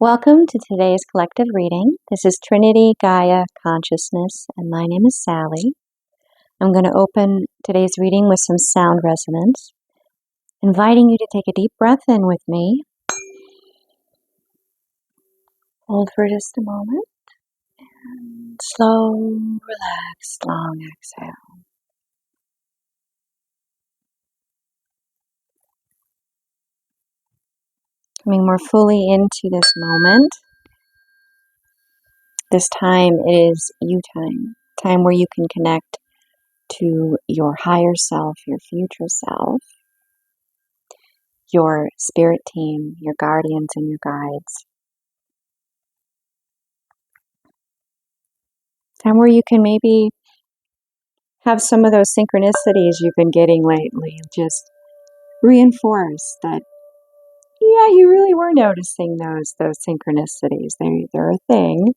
Welcome to today's collective reading. This is Trinity Gaia Consciousness, and my name is Sally. I'm going to open today's reading with some sound resonance, inviting you to take a deep breath in with me. Hold for just a moment, and slow, relaxed, long exhale. Coming more fully into this moment. This time is you time where you can connect to your higher self, your future self, your spirit team, your guardians and your guides. Time where you can maybe have some of those synchronicities you've been getting lately just reinforce that, yeah, you really were noticing those synchronicities. They're a thing.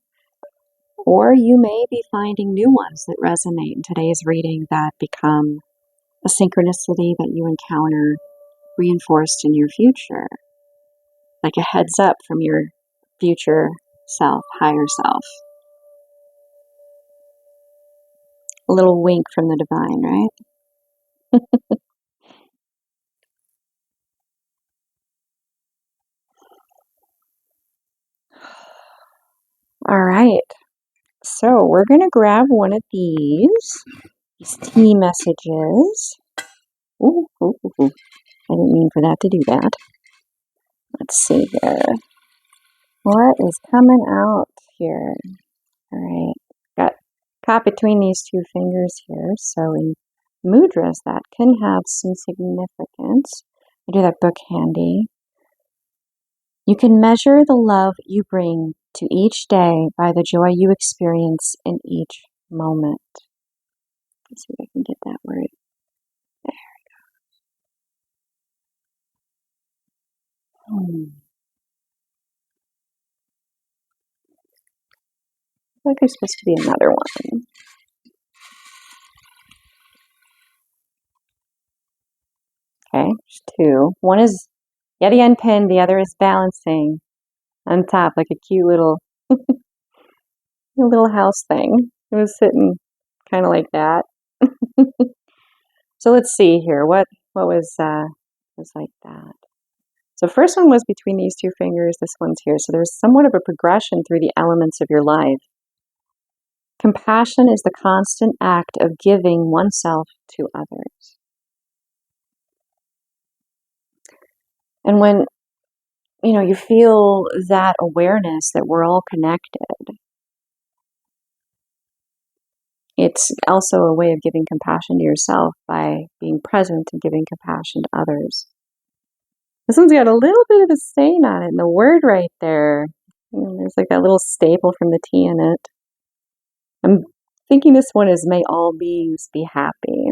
Or you may be finding new ones that resonate in today's reading that become a synchronicity that you encounter reinforced in your future. Like a heads up from your future self, higher self. A little wink from the divine, right? All right. So we're going to grab one of these tea messages. Ooh. I didn't mean for that to do that. Let's see here. What is coming out here? All right. Got caught between these two fingers here. So in mudras, that can have some significance. I do that book handy. You can measure the love you bring to each day by the joy you experience in each moment. Let's see if I can get that word. There we go. Like there's supposed to be another one. Okay, there's two. One is Yeti unpinned, the other is balancing on top, like a cute little house thing. It was sitting kind of like that. So let's see here. What was like that? So first one was between these two fingers. This one's here. So there's somewhat of a progression through the elements of your life. Compassion is the constant act of giving oneself to others. And when you feel that awareness that we're all connected, it's also a way of giving compassion to yourself by being present and giving compassion to others. This one's got a little bit of a stain on it, and the word right there, there's like that little staple from the tea in it. I'm thinking this one is may all beings be happy.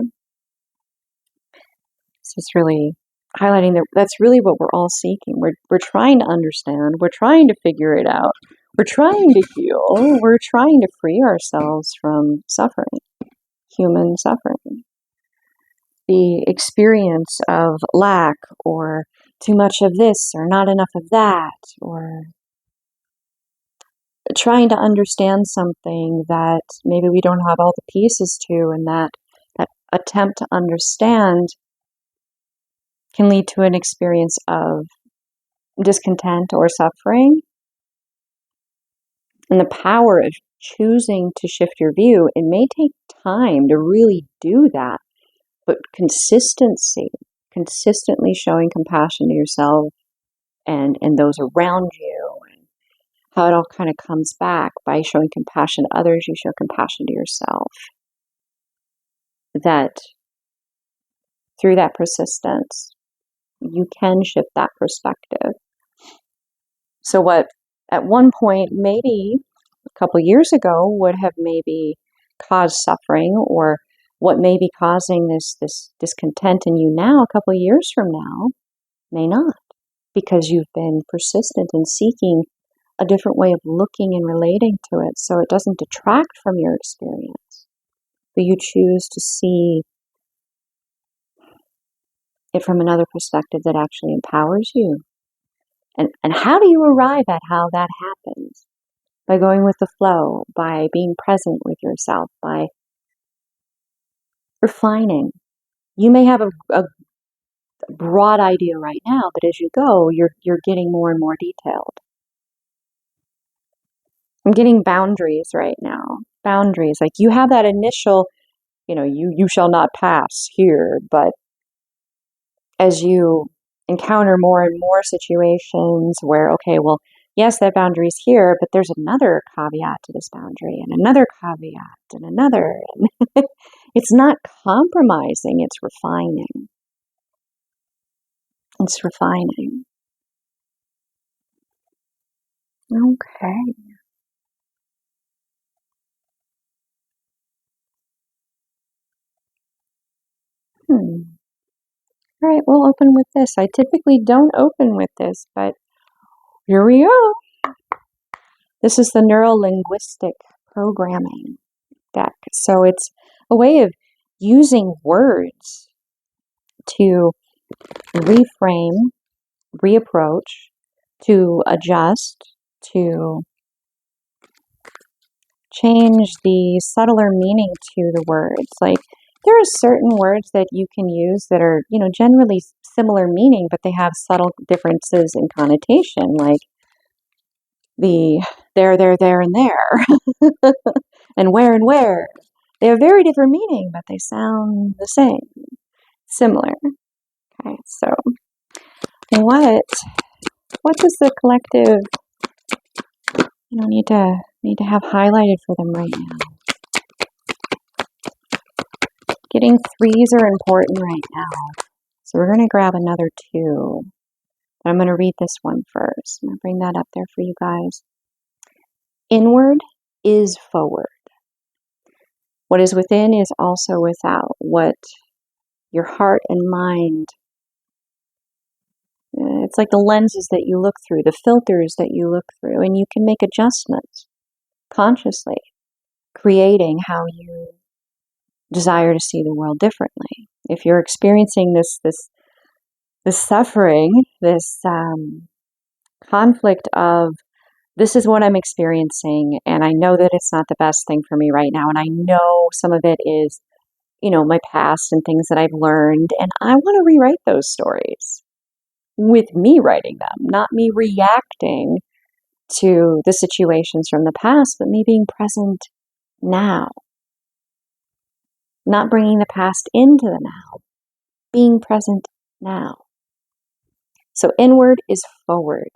So it's really highlighting that that's really what we're all seeking. We're trying to understand. We're trying to figure it out. We're trying to heal. We're trying to free ourselves from suffering, human suffering. The experience of lack or too much of this or not enough of that, or trying to understand something that maybe we don't have all the pieces to, and that attempt to understand can lead to an experience of discontent or suffering. And the power of choosing to shift your view, it may take time to really do that, but consistently showing compassion to yourself and those around you, and how it all kind of comes back by showing compassion to others, you show compassion to yourself. That through that persistence, you can shift that perspective. So what at one point, maybe a couple years ago, would have maybe caused suffering, or what may be causing this discontent in you now, a couple years from now, may not, because you've been persistent in seeking a different way of looking and relating to it, so it doesn't detract from your experience, but you choose to see it from another perspective that actually empowers you And how do you arrive at how that happens? By going with the flow, by being present with yourself, by refining. You may have a broad idea right now, but as you go, you're getting more and more detailed. I'm getting boundaries right now. Boundaries. Like you have that initial, you shall not pass here, but as you encounter more and more situations where, okay, well, yes, that boundary's here, but there's another caveat to this boundary and another caveat and another. It's not compromising, it's refining. It's refining. Okay. All right, we'll open with this. I typically don't open with this, but here we go. This is the neuro-linguistic programming deck. So it's a way of using words to reframe, reapproach, to adjust, to change the subtler meaning to the words. Like there are certain words that you can use that are, generally similar meaning, but they have subtle differences in connotation, like the there, and there, and where. They have very different meaning, but they sound the same, similar. Okay, so what does the collective, need to have highlighted for them right now? Getting threes are important right now. So we're going to grab another two. But I'm going to read this one first. I'm going to bring that up there for you guys. Inward is forward. What is within is also without. What your heart and mind, it's like the lenses that you look through, the filters that you look through, and you can make adjustments consciously, creating how you desire to see the world differently. If you're experiencing this suffering, this conflict of, this is what I'm experiencing, and I know that it's not the best thing for me right now, and I know some of it is, my past and things that I've learned, and I want to rewrite those stories with me writing them, not me reacting to the situations from the past, but me being present now. Not bringing the past into the now, being present now. So inward is forward.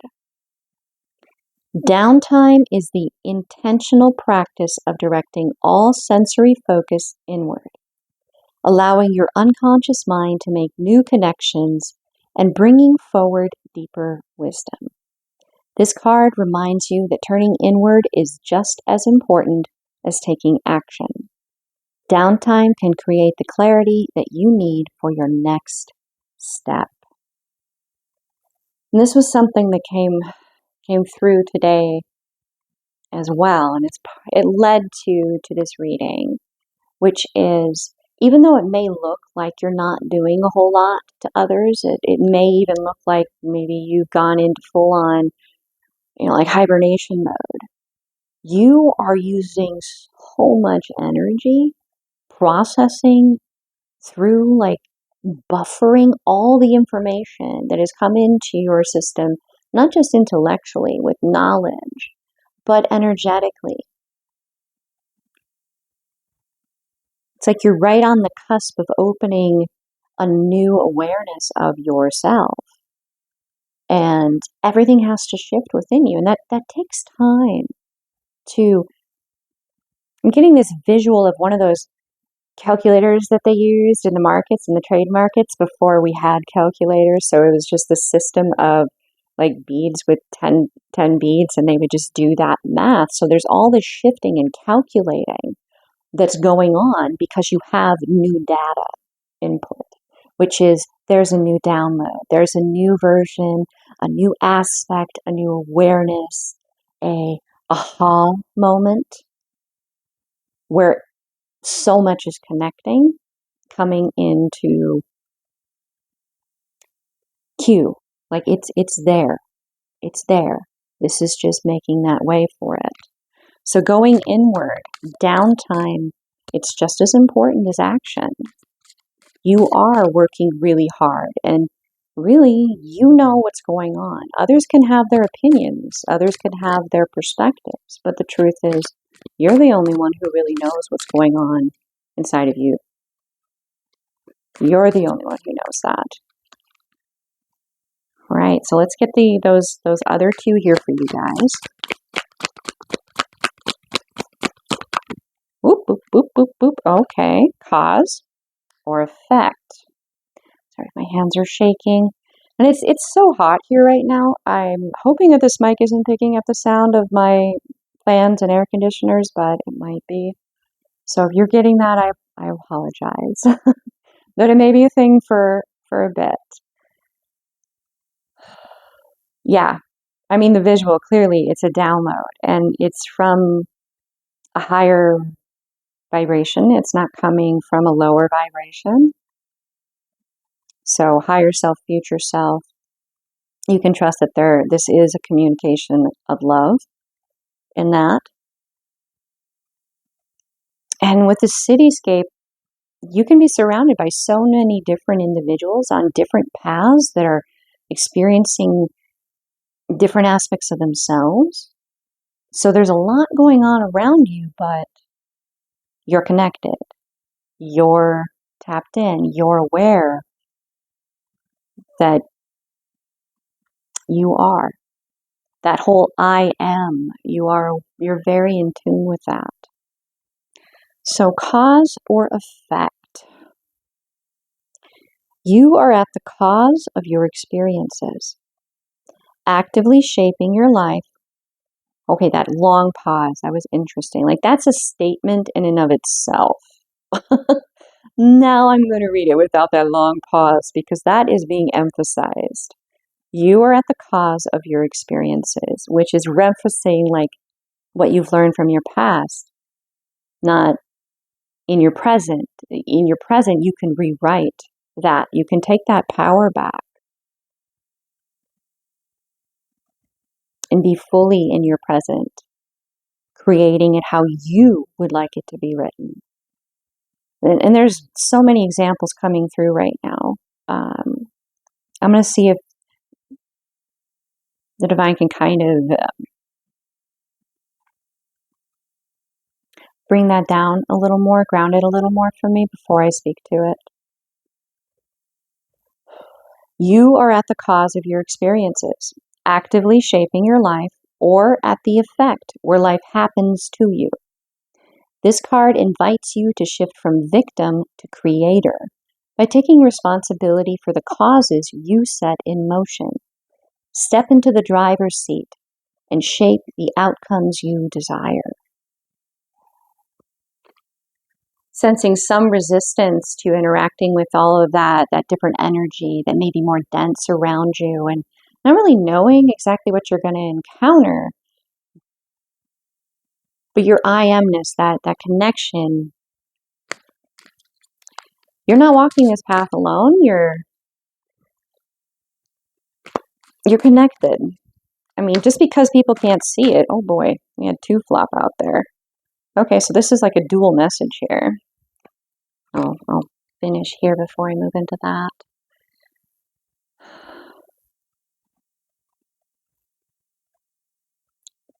Downtime is the intentional practice of directing all sensory focus inward, allowing your unconscious mind to make new connections and bringing forward deeper wisdom. This card reminds you that turning inward is just as important as taking action. Downtime can create the clarity that you need for your next step. And this was something that came through today as well, and it led to this reading, which is, even though it may look like you're not doing a whole lot to others, it may even look like maybe you've gone into full on, like hibernation mode. You are using so much energy processing through, like, buffering all the information that has come into your system, not just intellectually with knowledge, but energetically. It's like you're right on the cusp of opening a new awareness of yourself. And everything has to shift within you. And that takes time to... I'm getting this visual of one of those calculators that they used in the markets, in the trade markets, before we had calculators. So it was just this system of like beads with 10 beads, and they would just do that math. So there's all this shifting and calculating that's going on because you have new data input, which is, there's a new download, there's a new version, a new aspect, a new awareness, a aha moment where so much is connecting, coming into cue, like it's there. It's there. This is just making that way for it. So going inward, downtime, it's just as important as action. You are working really hard, and really, you know what's going on. Others can have their opinions, others can have their perspectives, but the truth is, you're the only one who really knows what's going on inside of you. You're the only one who knows that. All right, so let's get those other two here for you guys. Boop, boop, boop, boop, boop. Okay, cause or effect. Sorry, my hands are shaking. And it's so hot here right now. I'm hoping that this mic isn't picking up the sound of my fans and air conditioners, but it might be. So if you're getting that, I apologize. But it may be a thing for a bit. Yeah. I mean, the visual, clearly, it's a download, and it's from a higher vibration. It's not coming from a lower vibration. So higher self, future self, you can trust that this is a communication of love in that. And with the cityscape, you can be surrounded by so many different individuals on different paths that are experiencing different aspects of themselves. So there's a lot going on around you, but you're connected. You're tapped in. You're aware that you are. That whole I am, you're very in tune with that. So cause or effect. You are at the cause of your experiences, actively shaping your life. Okay, that long pause, that was interesting. Like, that's a statement in and of itself. Now I'm going to read it without that long pause because that is being emphasized. You are at the cause of your experiences, which is referencing like what you've learned from your past, not in your present. In your present, you can rewrite that. You can take that power back and be fully in your present, creating it how you would like it to be written. And there's so many examples coming through right now. I'm going to see if the divine can kind of bring that down a little more, ground it a little more for me before I speak to it. You are at the cause of your experiences, actively shaping your life, or at the effect where life happens to you. This card invites you to shift from victim to creator by taking responsibility for the causes you set in motion. Step into the driver's seat and shape the outcomes you desire. Sensing some resistance to interacting with all of that different energy that may be more dense around you, and not really knowing exactly what you're going to encounter. But your I amness, that connection, you're not walking this path alone. You're connected. I mean, just because people can't see it, oh boy, we had two flop out there. Okay, so this is like a dual message here. I'll finish here before I move into that.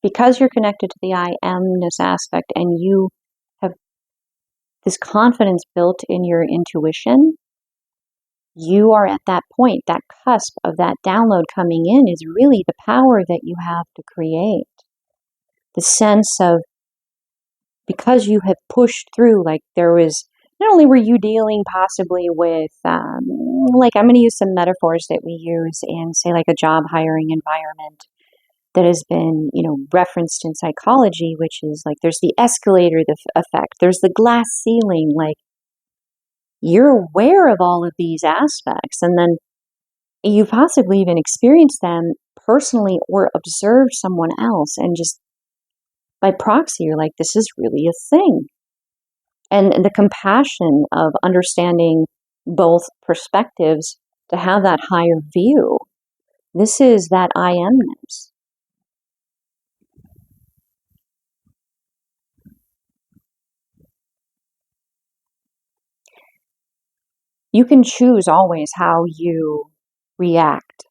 Because you're connected to the I amness aspect and you have this confidence built in your intuition, you are at that point, that cusp of that download coming in is really the power that you have to create. The sense of, because you have pushed through, like there was, not only were you dealing possibly with, like I'm going to use some metaphors that we use in, say, like a job hiring environment that has been, referenced in psychology, which is like there's the escalator effect, there's the glass ceiling, like you're aware of all of these aspects, and then you possibly even experience them personally or observe someone else, and just by proxy, you're like, this is really a thing. And the compassion of understanding both perspectives to have that higher view This is that I amness. You can choose always how you react,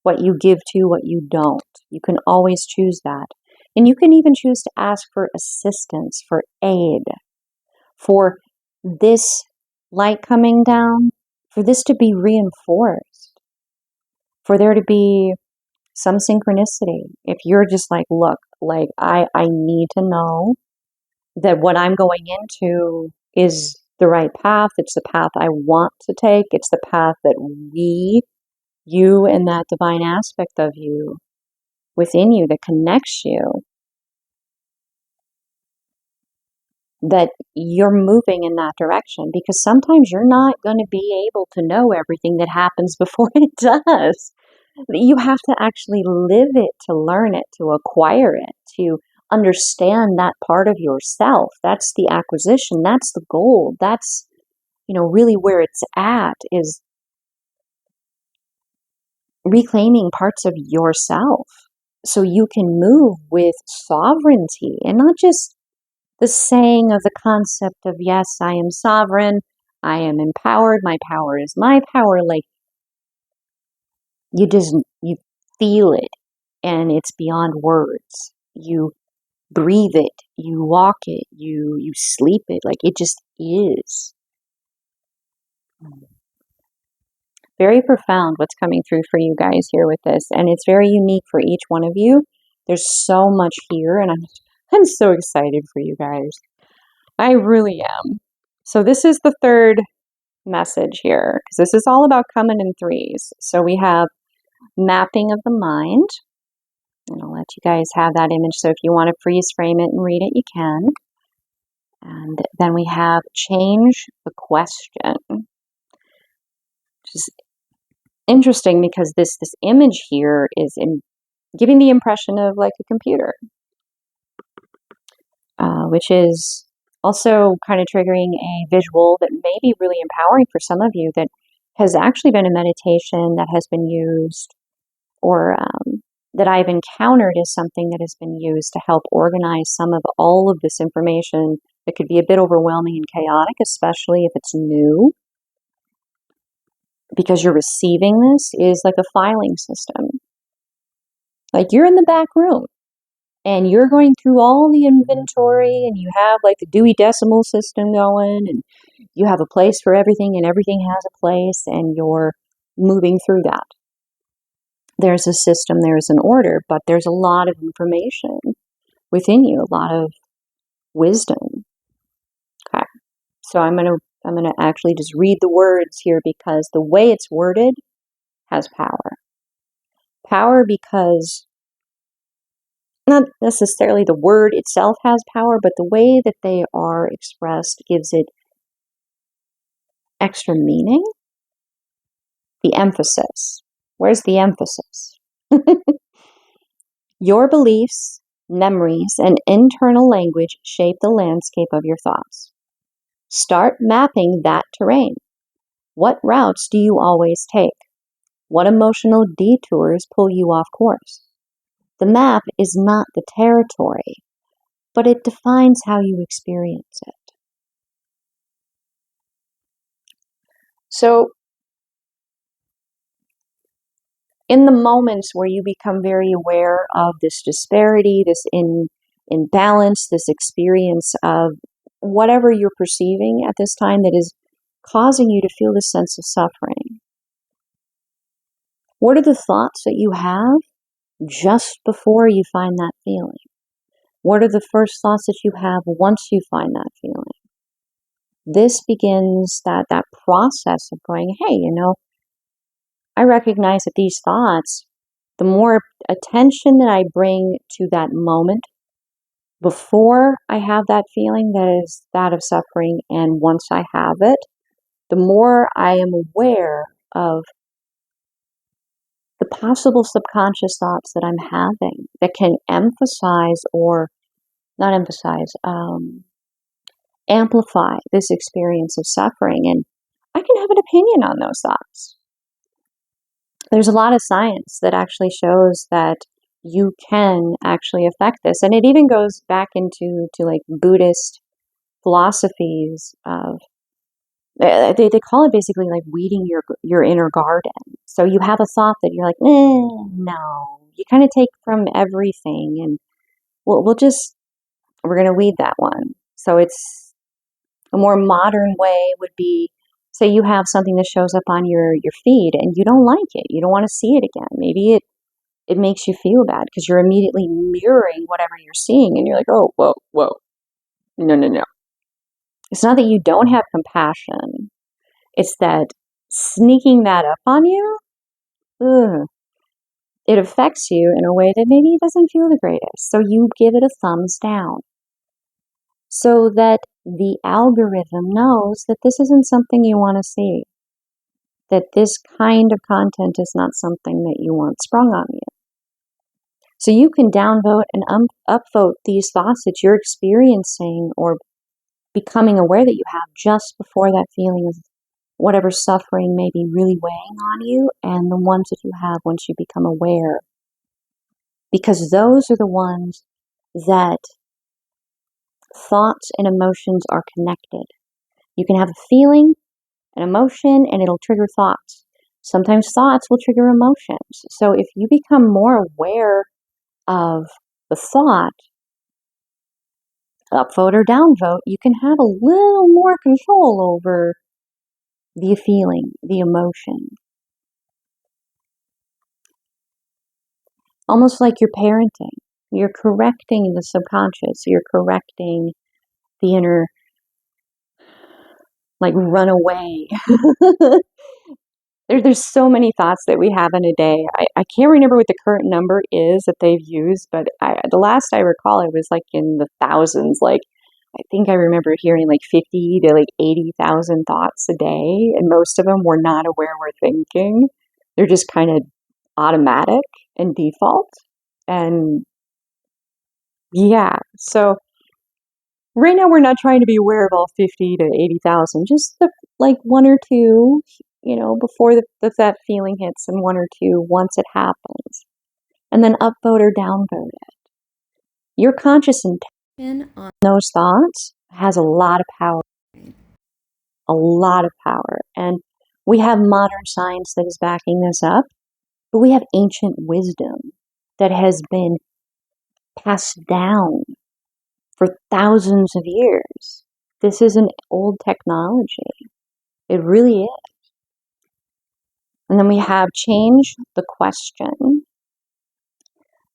what you give to, what you don't. You can always choose that. And you can even choose to ask for assistance, for aid, for this light coming down, for this to be reinforced, for there to be some synchronicity. If you're just like, look, like I need to know that what I'm going into is the right path. It's the path I want to take. It's the path that you and that divine aspect of you within you that connects you, that you're moving in that direction, because sometimes you're not going to be able to know everything that happens before it does. You have to actually live it to learn it, to acquire it, to understand that part of yourself. That's the acquisition. That's the goal. That's, really where it's at, is reclaiming parts of yourself so you can move with sovereignty, and not just the saying of the concept of, yes, I am sovereign, I am empowered, my power is my power. Like, you feel it, and it's beyond words. You breathe it, you walk it, you sleep it. Like, it just is. Very profound what's coming through for you guys here with this, and it's very unique for each one of you. There's so much here, and I'm so excited for you guys. I really am. So this is the third message here, because this is all about coming in threes. So we have mapping of the mind, and I'll let you guys have that image. So if you want to freeze frame it and read it, you can. And then we have change the question, which is interesting because this image here is giving the impression of like a computer, which is also kind of triggering a visual that may be really empowering for some of you, that has actually been a meditation that has been used, or that I've encountered as something that has been used to help organize some of all of this information that could be a bit overwhelming and chaotic, especially if it's new, because you're receiving this, is like a filing system. Like, you're in the back room and you're going through all the inventory, and you have like the Dewey Decimal System going, and you have a place for everything, and everything has a place, and you're moving through that. There's a system, there's an order, but there's a lot of information within you, a lot of wisdom. Okay. So I'm gonna actually just read the words here, because the way it's worded has power. Power because not necessarily the word itself has power, but the way that they are expressed gives it extra meaning. The emphasis. Where's the emphasis? Your beliefs, memories, and internal language shape the landscape of your thoughts. Start mapping that terrain. What routes do you always take? What emotional detours pull you off course? The map is not the territory, but it defines how you experience it. So, in the moments where you become very aware of this disparity, this imbalance, this experience of whatever you're perceiving at this time that is causing you to feel this sense of suffering, what are the thoughts that you have just before you find that feeling? What are the first thoughts that you have once you find that feeling? This begins that process of going, hey, I recognize that these thoughts, the more attention that I bring to that moment before I have that feeling that is that of suffering, and once I have it, the more I am aware of the possible subconscious thoughts that I'm having that can emphasize, or not emphasize, amplify this experience of suffering. And I can have an opinion on those thoughts. there's a lot of science that actually shows that you can actually affect this. And it even goes back into like Buddhist philosophies of, they call it basically like weeding your inner garden. So you have a thought that you're like, no. You kind of take from everything, and we're going to weed that one. So it's a more modern way would be, say you have something that shows up on your feed and you don't like it. You don't want to see it again. Maybe it makes you feel bad because you're immediately mirroring whatever you're seeing, and you're like, oh, whoa. No. It's not that you don't have compassion. It's that sneaking that up on you, it affects you in a way that maybe doesn't feel the greatest. So you give it a thumbs down so that the algorithm knows that this isn't something you want to see, that this kind of content is not something that you want sprung on you. So you can downvote and upvote these thoughts that you're experiencing or becoming aware that you have just before that feeling of whatever suffering may be really weighing on you, and the ones that you have once you become aware. Because those are the ones that thoughts and emotions are connected. You can have a feeling, an emotion, and it'll trigger thoughts. Sometimes thoughts will trigger emotions. So if you become more aware of the thought, upvote or downvote, you can have a little more control over the feeling, the emotion. Almost like you're parenting. You're correcting the subconscious. You're correcting the inner, like, runaway. There's so many thoughts that we have in a day. I can't remember what the current number is that they've used, but the last I recall, it was like in the thousands. Like, I think I remember hearing like 50 to like 80,000 thoughts a day, and most of them we're not aware we're thinking. They're just kind of automatic and default. And yeah, so right now we're not trying to be aware of all 50 to 80,000, just the, like one or two, before that feeling hits, and one or two once it happens. And then upvote or downvote it. Your conscious intention on those thoughts has a lot of power. A lot of power. And we have modern science that is backing this up, but we have ancient wisdom that has been passed down for thousands of years. This is an old technology. It really is. And then we have change the question.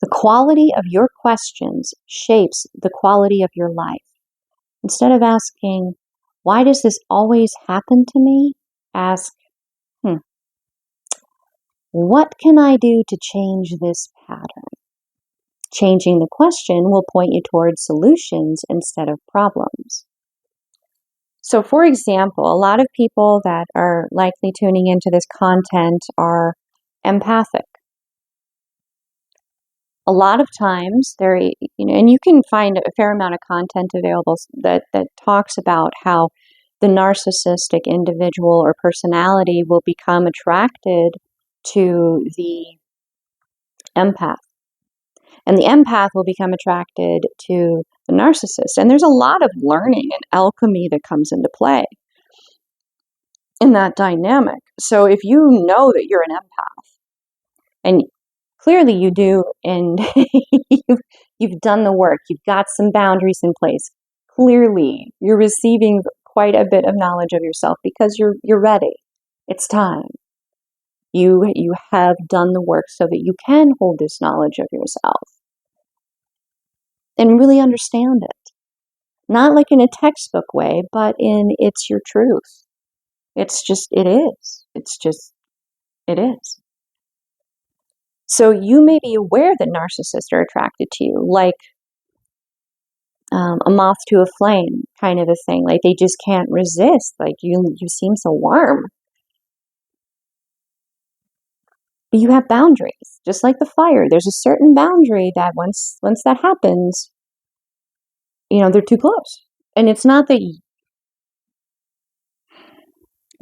The quality of your questions shapes the quality of your life. Instead of asking, why does this always happen to me? Ask, what can I do to change this pattern? Changing the question will point you towards solutions instead of problems. So, for example, a lot of people that are likely tuning into this content are empathic. A lot of times, and you can find a fair amount of content available that talks about how the narcissistic individual or personality will become attracted to the empath. And the empath will become attracted to the narcissist. And there's a lot of learning and alchemy that comes into play in that dynamic. So if you know that you're an empath, and clearly you do, and you've done the work, you've got some boundaries in place, clearly you're receiving quite a bit of knowledge of yourself because you're ready. It's time. You have done the work so that you can hold this knowledge of yourself and really understand it. Not like in a textbook way, but it's your truth. It's just, it is. It's just, it is. So you may be aware that narcissists are attracted to you, like a moth to a flame kind of a thing. Like they just can't resist. Like you seem so warm. But you have boundaries, just like the fire. There's a certain boundary that once that happens, they're too close. And it's not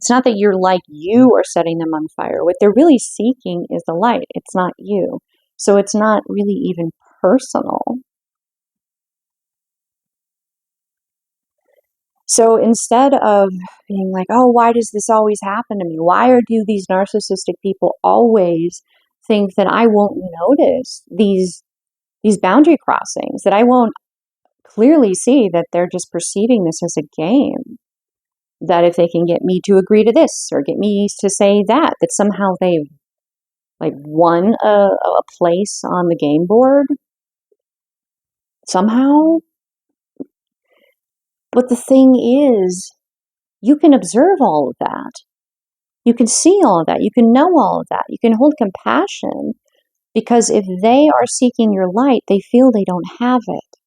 It's not that you're like you are setting them on fire. What they're really seeking is the light. It's not you. So it's not really even personal. So instead of being like, oh, why does this always happen to me? Why do these narcissistic people always think that I won't notice these boundary crossings, that I won't clearly see that they're just perceiving this as a game? That if they can get me to agree to this or get me to say that, that somehow they've like won a place on the game board somehow. But the thing is, you can observe all of that. You can see all of that. You can know all of that. You can hold compassion, because if they are seeking your light, they feel they don't have it.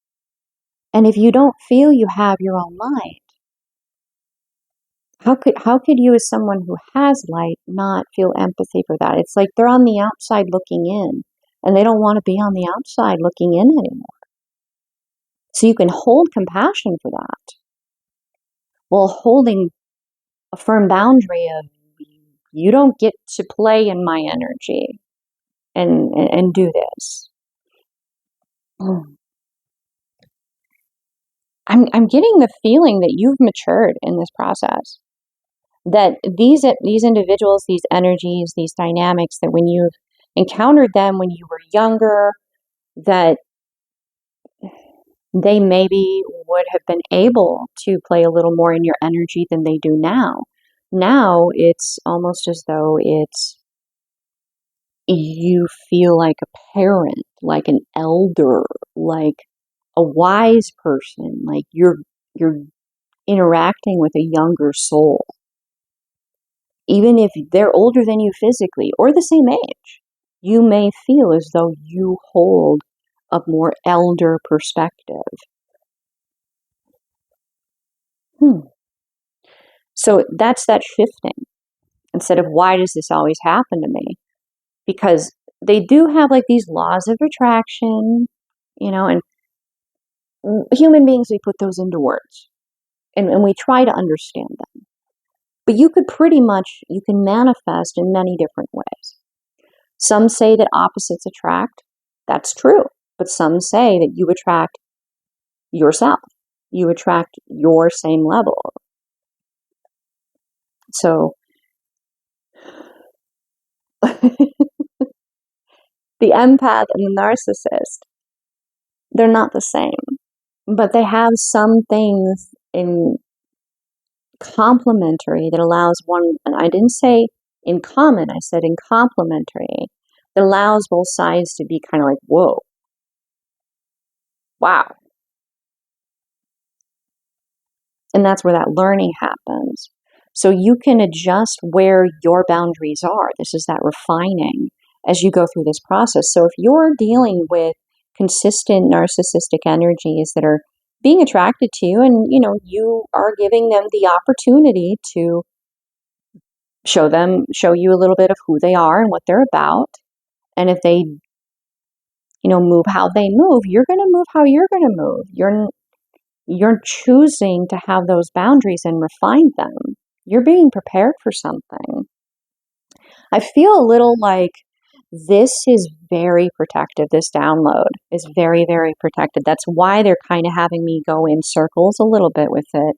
And if you don't feel you have your own light, how could you, as someone who has light, not feel empathy for that? It's like they're on the outside looking in, and they don't want to be on the outside looking in anymore. So you can hold compassion for that, while holding a firm boundary of, you don't get to play in my energy and do this. I'm getting the feeling that you've matured in this process. That these individuals, these energies, these dynamics, that when you've encountered them when you were younger, that they maybe would have been able to play a little more in your energy than they do now. Now it's almost as though you feel like a parent, like an elder, like a wise person, like you're interacting with a younger soul. Even if they're older than you physically or the same age, you may feel as though you hold a more elder perspective. So that's that shifting. Instead of, why does this always happen to me? Because they do have like these laws of attraction, and human beings, we put those into words, and we try to understand them. But you can manifest in many different ways. Some say that opposites attract. That's true. But some say that you attract yourself. You attract your same level. So the empath and the narcissist, they're not the same. But they have some things in complementary that allows one, and I didn't say in common, I said in complementary, that allows both sides to be kind of like, whoa, wow. And that's where that learning happens. So you can adjust where your boundaries are. This is that refining as you go through this process. So if you're dealing with consistent narcissistic energies that are being attracted to you, and you are giving them the opportunity to show you a little bit of who they are and what they're about. And if they, move how they move, you're going to move how you're going to move. You're choosing to have those boundaries and refine them. You're being prepared for something. I feel a little like this is very protective. This download is very, very protected. That's why they're kind of having me go in circles a little bit with it.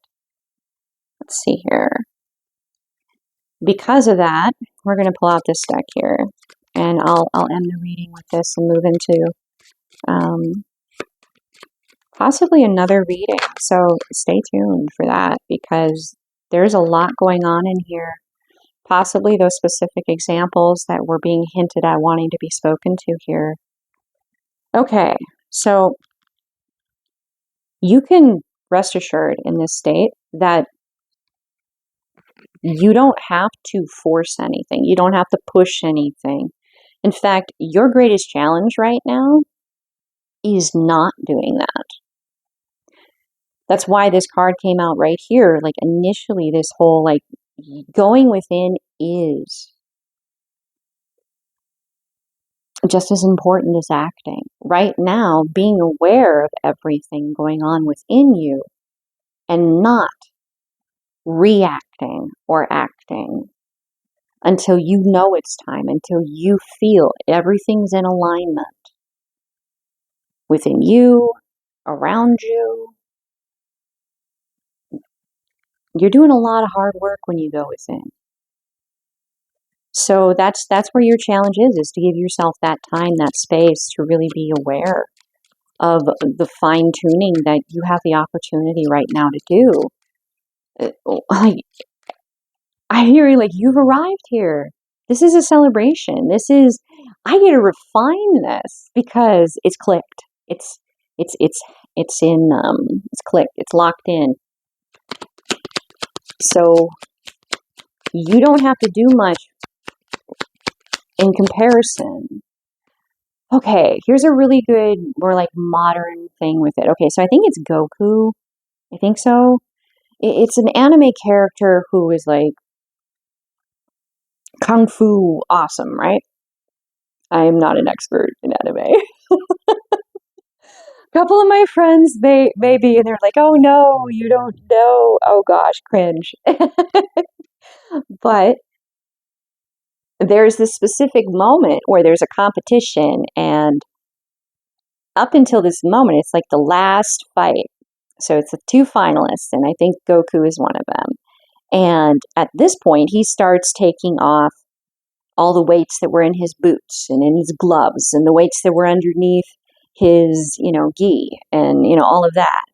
Let's see here. Because of that, we're going to pull out this deck here, and I'll end the reading with this and move into possibly another reading. So stay tuned for that, because there's a lot going on in here. Possibly those specific examples that were being hinted at wanting to be spoken to here. Okay, so you can rest assured in this state that you don't have to force anything. You don't have to push anything. In fact, your greatest challenge right now is not doing that. That's why this card came out right here. Like initially, this whole like going within is just as important as acting. Right now, being aware of everything going on within you and not reacting or acting. resting until you know it's time, until you feel everything's in alignment within you, around you. You're doing a lot of hard work when you go within. So that's where your challenge is to give yourself that time, that space to really be aware of the fine tuning that you have the opportunity right now to do. Like, I hear like you've arrived here. This is a celebration. I get to refine this because it's clicked. It's in, it's clicked. It's locked in. So you don't have to do much in comparison. Okay, here's a really good, more like modern thing with it. Okay, so I think it's Goku. I think so. It's an anime character who is like kung fu awesome, right? I am not an expert in anime. A couple of my friends, they be, and they're like, oh no, you don't know. Oh gosh, cringe. But there's this specific moment where there's a competition, and up until this moment, it's like the last fight. So it's the two finalists, and I think Goku is one of them. And at this point, he starts taking off all the weights that were in his boots and in his gloves and the weights that were underneath his, gi and, all of that.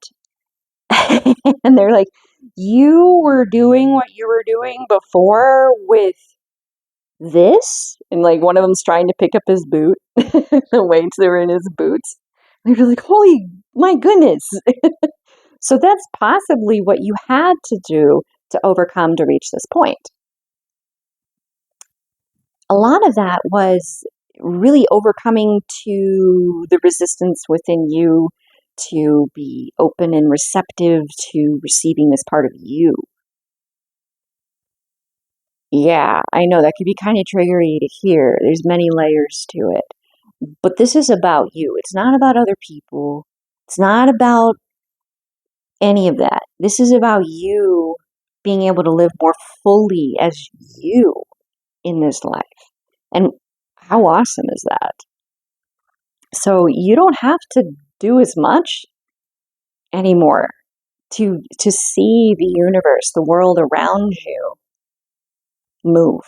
And they're like, you were doing what you were doing before with this? And like one of them's trying to pick up his boot, the weights that were in his boots. And you're like, holy, my goodness. So that's possibly what you had to do to overcome to reach this point. A lot of that was really overcoming to the resistance within you to be open and receptive to receiving this part of you. Yeah, I know that could be kind of triggery to hear. There's many layers to it. But this is about you. It's not about other people. It's not about any of that. This is about you being able to live more fully as you in this life. And how awesome is that? So you don't have to do as much anymore to see the universe, the world around you move.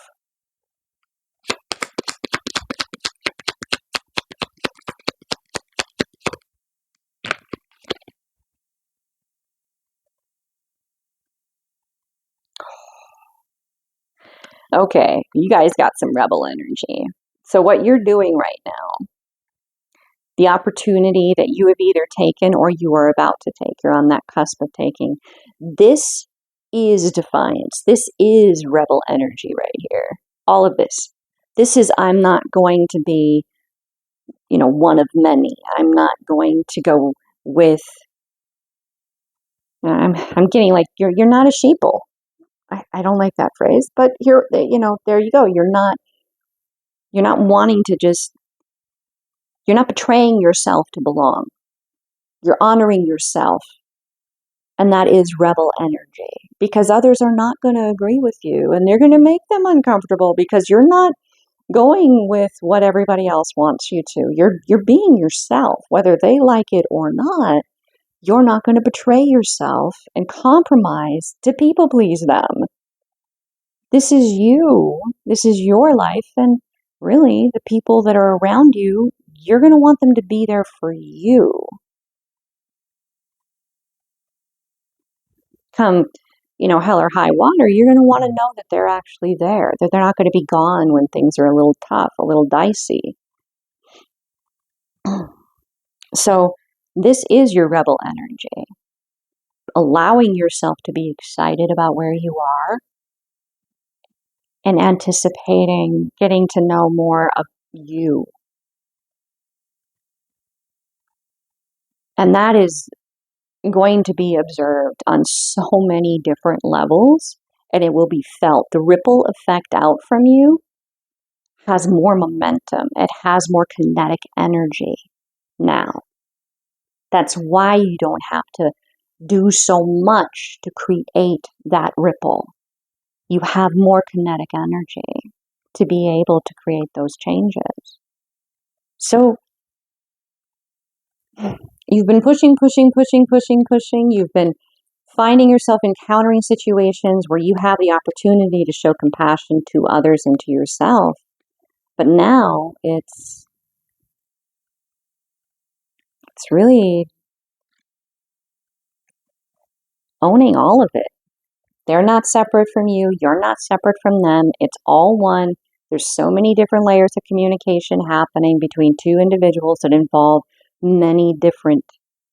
Okay, you guys got some rebel energy. So what you're doing right now, the opportunity that you have either taken or you are about to take, you're on that cusp of taking, this is defiance. This is rebel energy right here. All of this. This is, I'm not going to be, one of many. I'm not going to go with, I'm getting like, you're not a sheeple. I don't like that phrase, but here, there you go. You're not wanting to just, you're not betraying yourself to belong. You're honoring yourself. And that is rebel energy because others are not going to agree with you and they're going to make them uncomfortable because you're not going with what everybody else wants you to. You're being yourself, whether they like it or not. You're not going to betray yourself and compromise to people please them. This is you. This is your life. And really, the people that are around you, you're going to want them to be there for you. Come, hell or high water, you're going to want to know that they're actually there, that they're not going to be gone when things are a little tough, a little dicey. So this is your rebel energy. Allowing yourself to be excited about where you are and anticipating getting to know more of you. And that is going to be observed on so many different levels, and it will be felt. The ripple effect out from you has more momentum. It has more kinetic energy now. That's why you don't have to do so much to create that ripple. you have more kinetic energy to be able to create those changes. So you've been pushing. You've been finding yourself encountering situations where you have the opportunity to show compassion to others and to yourself. But now it's really owning all of it. They're not separate from you. You're not separate from them. It's all one. There's so many different layers of communication happening between two individuals that involve many different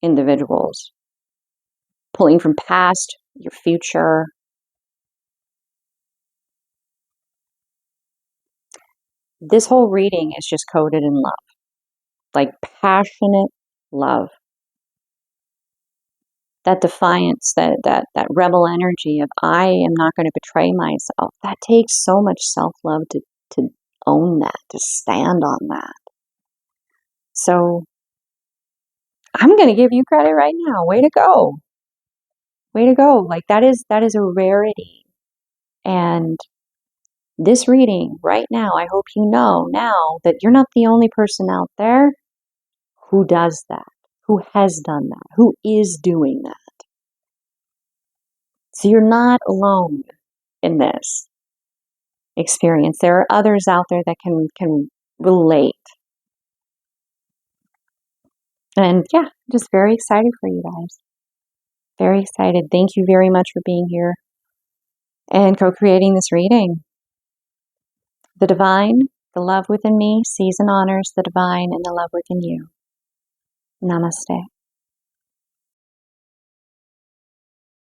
individuals. Pulling from past, your future. This whole reading is just coded in love. Like passionate love. That defiance, that rebel energy of I am not going to betray myself. That takes so much self-love to own that, to stand on that. So I'm going to give you credit right now. Way to go. Way to go. Like that is a rarity. And this reading right now, I hope you know now that you're not the only person out there who does that, who has done that, who is doing that. So you're not alone in this experience. There are others out there that can relate. And yeah, just very excited for you guys. Very excited. Thank you very much for being here and co-creating this reading. The divine, the love within me, sees and honors the divine and the love within you. Namaste.